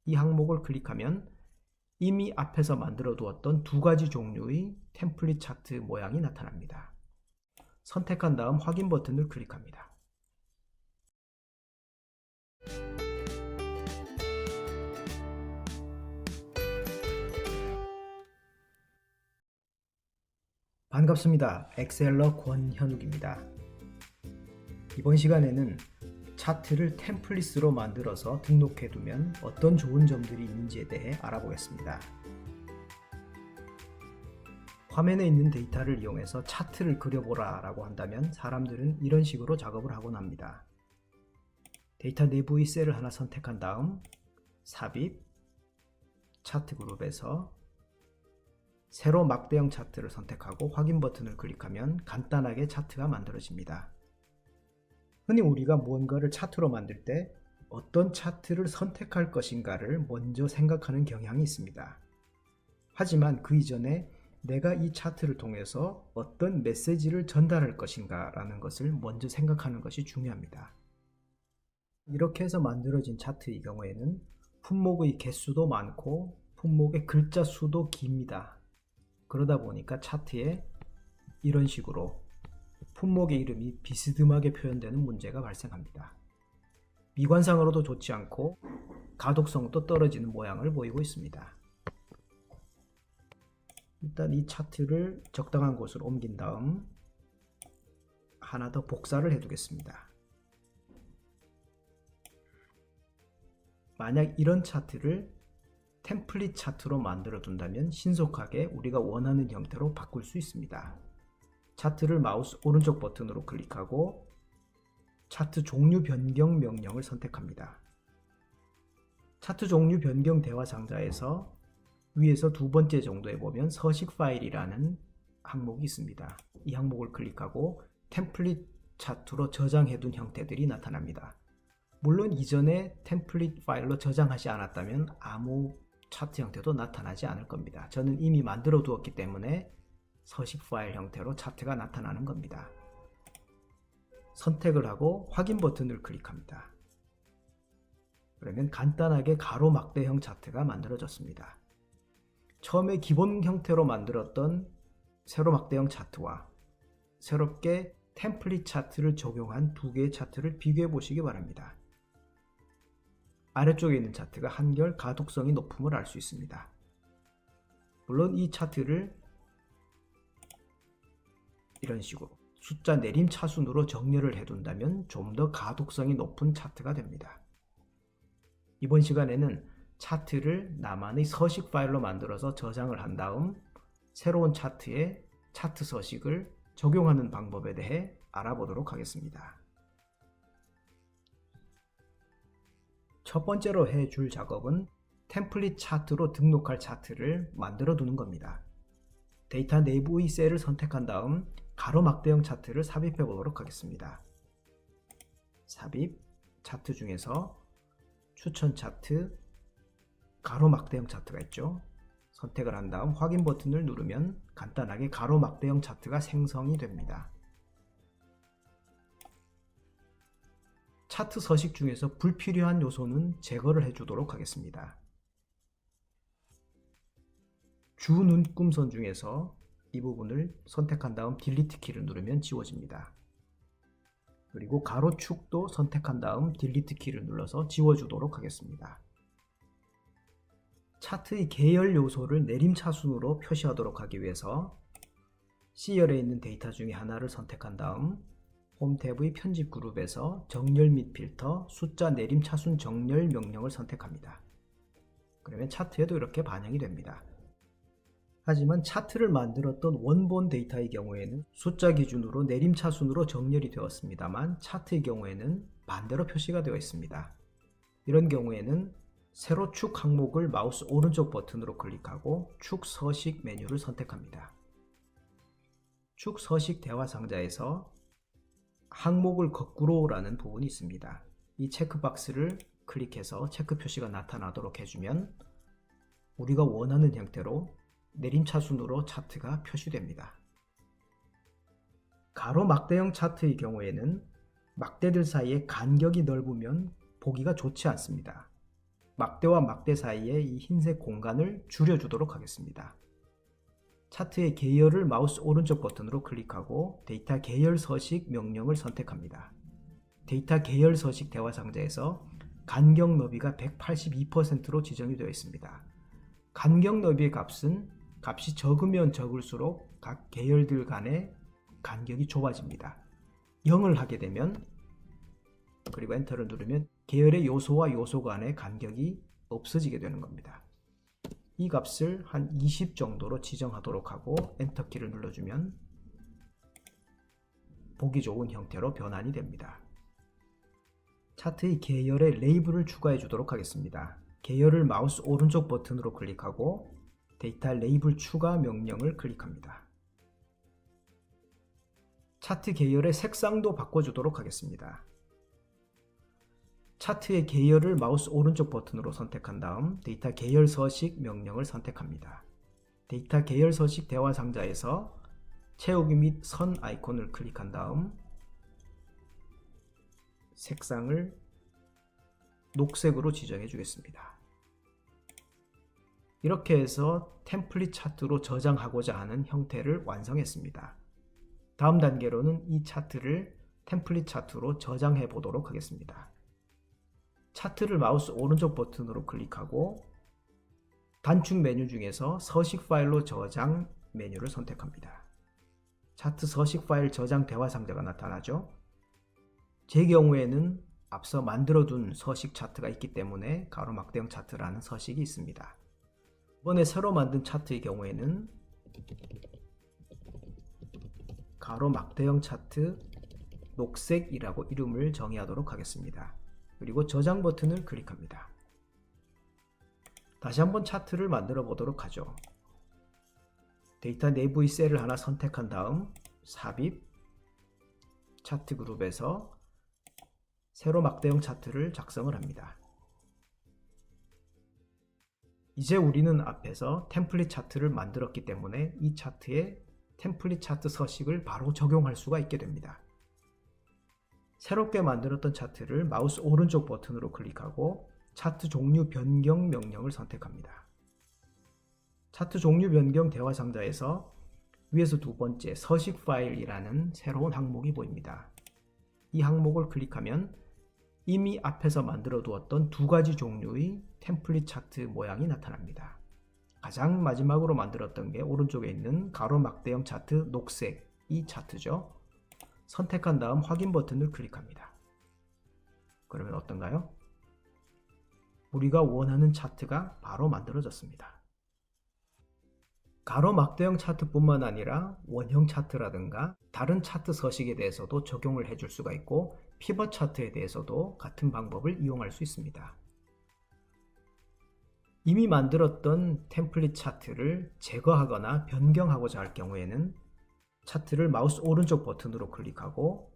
이 항목을 클릭하면 이미 앞에서 만들어 두었던 두 가지 종류의 템플릿 차트 모양이 나타납니다. 선택한 다음 확인 버튼을 클릭합니다. 반갑습니다. 엑셀러 권현욱입니다. 이번 시간에는 차트를 템플릿으로 만들어서 등록해두면 어떤 좋은 점들이 있는지에 대해 알아보겠습니다. 화면에 있는 데이터를 이용해서 차트를 그려보라 라고 한다면 사람들은 이런 식으로 작업을 하곤 합니다. 데이터 내부의 셀을 하나 선택한 다음 삽입, 차트 그룹에서 세로 막대형 차트를 선택하고 확인 버튼을 클릭하면 간단하게 차트가 만들어집니다. 흔히 우리가 무언가를 차트로 만들 때 어떤 차트를 선택할 것인가를 먼저 생각하는 경향이 있습니다. 하지만 그 이전에 내가 이 차트를 통해서 어떤 메시지를 전달할 것인가 라는 것을 먼저 생각하는 것이 중요합니다. 이렇게 해서 만들어진 차트의 경우에는 품목의 개수도 많고 품목의 글자 수도 깁니다. 그러다 보니까 차트에 이런 식으로 품목의 이름이 비스듬하게 표현되는 문제가 발생합니다. 미관상으로도 좋지 않고 가독성도 떨어지는 모양을 보이고 있습니다. 일단 이 차트를 적당한 곳으로 옮긴 다음 하나 더 복사를 해두겠습니다. 만약 이런 차트를 템플릿 차트로 만들어 둔다면 신속하게 우리가 원하는 형태로 바꿀 수 있습니다. 차트를 마우스 오른쪽 버튼으로 클릭하고 차트 종류 변경 명령을 선택합니다. 차트 종류 변경 대화 상자에서 위에서 두 번째 정도에 보면 서식 파일이라는 항목이 있습니다. 이 항목을 클릭하고 템플릿 차트로 저장해둔 형태들이 나타납니다. 물론 이전에 템플릿 파일로 저장하지 않았다면 아무 차트 형태도 나타나지 않을 겁니다. 저는 이미 만들어 두었기 때문에 서식 파일 형태로 차트가 나타나는 겁니다. 선택을 하고 확인 버튼을 클릭합니다. 그러면 간단하게 가로막대형 차트가 만들어졌습니다. 처음에 기본 형태로 만들었던 세로막대형 차트와 새롭게 템플릿 차트를 적용한 두 개의 차트를 비교해 보시기 바랍니다. 아래쪽에 있는 차트가 한결 가독성이 높음을 알 수 있습니다. 물론 이 차트를 이런 식으로 숫자 내림 차순으로 정렬을 해둔다면 좀 더 가독성이 높은 차트가 됩니다. 이번 시간에는 차트를 나만의 서식 파일로 만들어서 저장을 한 다음 새로운 차트에 차트 서식을 적용하는 방법에 대해 알아보도록 하겠습니다. 첫 번째로 해줄 작업은 템플릿 차트로 등록할 차트를 만들어 두는 겁니다. 데이터 내부의 셀을 선택한 다음 가로막대형 차트를 삽입해 보도록 하겠습니다. 삽입, 차트 중에서 추천 차트, 가로막대형 차트가 있죠. 선택을 한 다음 확인 버튼을 누르면 간단하게 가로막대형 차트가 생성이 됩니다. 차트 서식 중에서 불필요한 요소는 제거를 해주도록 하겠습니다. 주 눈금선 중에서 이 부분을 선택한 다음 딜리트 키를 누르면 지워집니다. 그리고 가로축도 선택한 다음 딜리트 키를 눌러서 지워주도록 하겠습니다. 차트의 계열 요소를 내림차순으로 표시하도록 하기 위해서 C열에 있는 데이터 중에 하나를 선택한 다음 홈 탭의 편집 그룹에서 정렬 및 필터, 숫자 내림차순 정렬 명령을 선택합니다. 그러면 차트에도 이렇게 반영이 됩니다. 하지만 차트를 만들었던 원본 데이터의 경우에는 숫자 기준으로 내림차순으로 정렬이 되었습니다만 차트의 경우에는 반대로 표시가 되어 있습니다. 이런 경우에는 세로 축 항목을 마우스 오른쪽 버튼으로 클릭하고 축 서식 메뉴를 선택합니다. 축 서식 대화 상자에서 항목을 거꾸로라는 부분이 있습니다. 이 체크박스를 클릭해서 체크 표시가 나타나도록 해주면 우리가 원하는 형태로 내림차순으로 차트가 표시됩니다. 가로막대형 차트의 경우에는 막대들 사이에 간격이 넓으면 보기가 좋지 않습니다. 막대와 막대 사이에 이 흰색 공간을 줄여주도록 하겠습니다. 차트의 계열을 마우스 오른쪽 버튼으로 클릭하고 데이터 계열 서식 명령을 선택합니다. 데이터 계열 서식 대화 상자에서 간격 너비가 182%로 지정이 되어 있습니다. 간격 너비의 값이 적으면 적을수록 각 계열들 간의 간격이 좁아집니다. 0을 하게 되면 그리고 엔터를 누르면 계열의 요소와 요소 간의 간격이 없어지게 되는 겁니다. 이 값을 한 20 정도로 지정하도록 하고 엔터키를 눌러주면 보기 좋은 형태로 변환이 됩니다. 차트의 계열에 레이블을 추가해 주도록 하겠습니다. 계열을 마우스 오른쪽 버튼으로 클릭하고 데이터 레이블 추가 명령을 클릭합니다. 차트 계열의 색상도 바꿔주도록 하겠습니다. 차트의 계열을 마우스 오른쪽 버튼으로 선택한 다음 데이터 계열 서식 명령을 선택합니다. 데이터 계열 서식 대화 상자에서 채우기 및 선 아이콘을 클릭한 다음 색상을 녹색으로 지정해 주겠습니다. 이렇게 해서 템플릿 차트로 저장하고자 하는 형태를 완성했습니다. 다음 단계로는 이 차트를 템플릿 차트로 저장해 보도록 하겠습니다. 차트를 마우스 오른쪽 버튼으로 클릭하고 단축 메뉴 중에서 서식 파일로 저장 메뉴를 선택합니다. 차트 서식 파일 저장 대화 상자가 나타나죠. 제 경우에는 앞서 만들어둔 서식 차트가 있기 때문에 가로막대형 차트라는 서식이 있습니다. 이번에 새로 만든 차트의 경우에는 가로막대형 차트 녹색이라고 이름을 정의하도록 하겠습니다. 그리고 저장 버튼을 클릭합니다. 다시 한번 차트를 만들어 보도록 하죠. 데이터 내부의 셀을 하나 선택한 다음 삽입, 차트 그룹에서 세로 막대형 차트를 작성을 합니다. 이제 우리는 앞에서 템플릿 차트를 만들었기 때문에 이 차트에 템플릿 차트 서식을 바로 적용할 수가 있게 됩니다. 새롭게 만들었던 차트를 마우스 오른쪽 버튼으로 클릭하고 차트 종류 변경 명령을 선택합니다. 차트 종류 변경 대화 상자에서 위에서 두 번째 서식 파일이라는 새로운 항목이 보입니다. 이 항목을 클릭하면 이미 앞에서 만들어 두었던 두 가지 종류의 템플릿 차트 모양이 나타납니다. 가장 마지막으로 만들었던 게 오른쪽에 있는 가로막대형 차트 녹색 이 차트죠. 선택한 다음 확인 버튼을 클릭합니다. 그러면 어떤가요? 우리가 원하는 차트가 바로 만들어졌습니다. 가로막대형 차트뿐만 아니라 원형 차트라든가 다른 차트 서식에 대해서도 적용을 해줄 수가 있고 피벗 차트에 대해서도 같은 방법을 이용할 수 있습니다. 이미 만들었던 템플릿 차트를 제거하거나 변경하고자 할 경우에는 차트를 마우스 오른쪽 버튼으로 클릭하고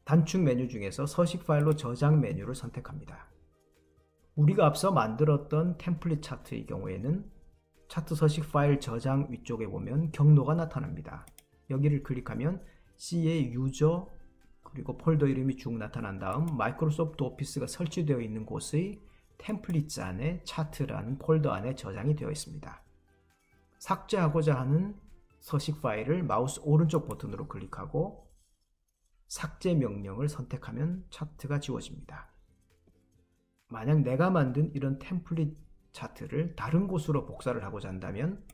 단축 메뉴 중에서 서식 파일로 저장 메뉴를 선택합니다. 우리가 앞서 만들었던 템플릿 차트의 경우에는 차트 서식 파일 저장 위쪽에 보면 경로가 나타납니다. 여기를 클릭하면 C의 유저 그리고 폴더 이름이 쭉 나타난 다음 마이크로소프트 오피스가 설치되어 있는 곳의 템플릿 안에 차트라는 폴더 안에 저장이 되어 있습니다. 삭제하고자 하는 서식 파일을 마우스 오른쪽 버튼으로 클릭하고 삭제 명령을 선택하면 차트가 지워집니다. 만약 내가 만든 이런 템플릿 차트를 다른 곳으로 복사를 하고자 한다면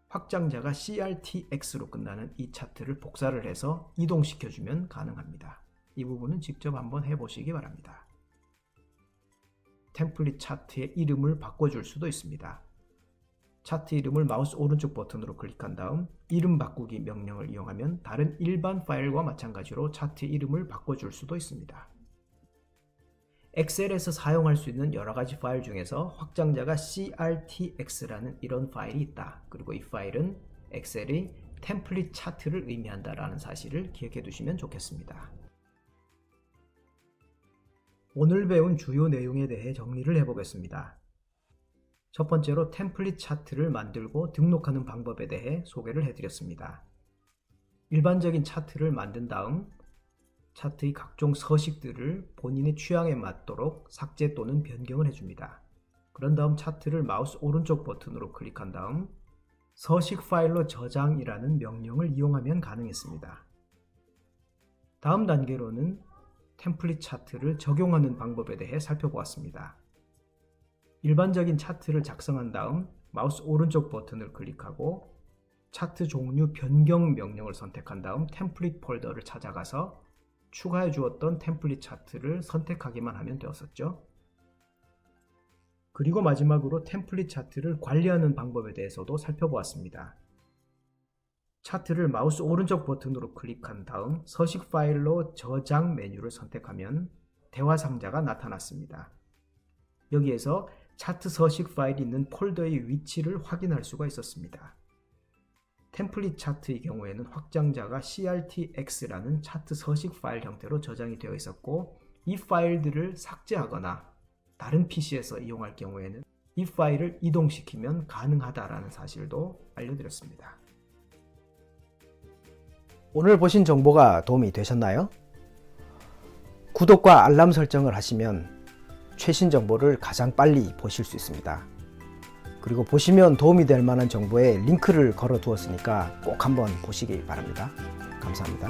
확장자가 CRTX로 끝나는 이 차트를 복사를 해서 이동시켜주면 가능합니다. 이 부분은 직접 한번 해보시기 바랍니다. 템플릿 차트의 이름을 바꿔줄 수도 있습니다. 차트 이름을 마우스 오른쪽 버튼으로 클릭한 다음 이름 바꾸기 명령을 이용하면 다른 일반 파일과 마찬가지로 차트 이름을 바꿔줄 수도 있습니다. 엑셀에서 사용할 수 있는 여러가지 파일 중에서 확장자가 CRTX라는 이런 파일이 있다. 그리고 이 파일은 엑셀이 템플릿 차트를 의미한다라는 사실을 기억해 두시면 좋겠습니다. 오늘 배운 주요 내용에 대해 정리를 해보겠습니다. 첫 번째로 템플릿 차트를 만들고 등록하는 방법에 대해 소개를 해드렸습니다. 일반적인 차트를 만든 다음 차트의 각종 서식들을 본인의 취향에 맞도록 삭제 또는 변경을 해줍니다. 그런 다음 차트를 마우스 오른쪽 버튼으로 클릭한 다음 서식 파일로 저장이라는 명령을 이용하면 가능했습니다. 다음 단계로는 템플릿 차트를 적용하는 방법에 대해 살펴보았습니다. 일반적인 차트를 작성한 다음 마우스 오른쪽 버튼을 클릭하고 차트 종류 변경 명령을 선택한 다음 템플릿 폴더를 찾아가서 추가해 주었던 템플릿 차트를 선택하기만 하면 되었었죠. 그리고 마지막으로 템플릿 차트를 관리하는 방법에 대해서도 살펴보았습니다. 차트를 마우스 오른쪽 버튼으로 클릭한 다음 서식 파일로 저장 메뉴를 선택하면 대화 상자가 나타났습니다. 여기에서 차트 서식 파일이 있는 폴더의 위치를 확인할 수가 있었습니다. 템플릿 차트의 경우에는 확장자가 CRTX라는 차트 서식 파일 형태로 저장이 되어 있었고 이 파일들을 삭제하거나 다른 PC에서 이용할 경우에는 이 파일을 이동시키면 가능하다라는 사실도 알려드렸습니다. 오늘 보신 정보가 도움이 되셨나요? 구독과 알람 설정을 하시면 최신 정보를 가장 빨리 보실 수 있습니다. 그리고 보시면 도움이 될 만한 정보에 링크를 걸어 두었으니까 꼭 한번 보시기 바랍니다. 감사합니다.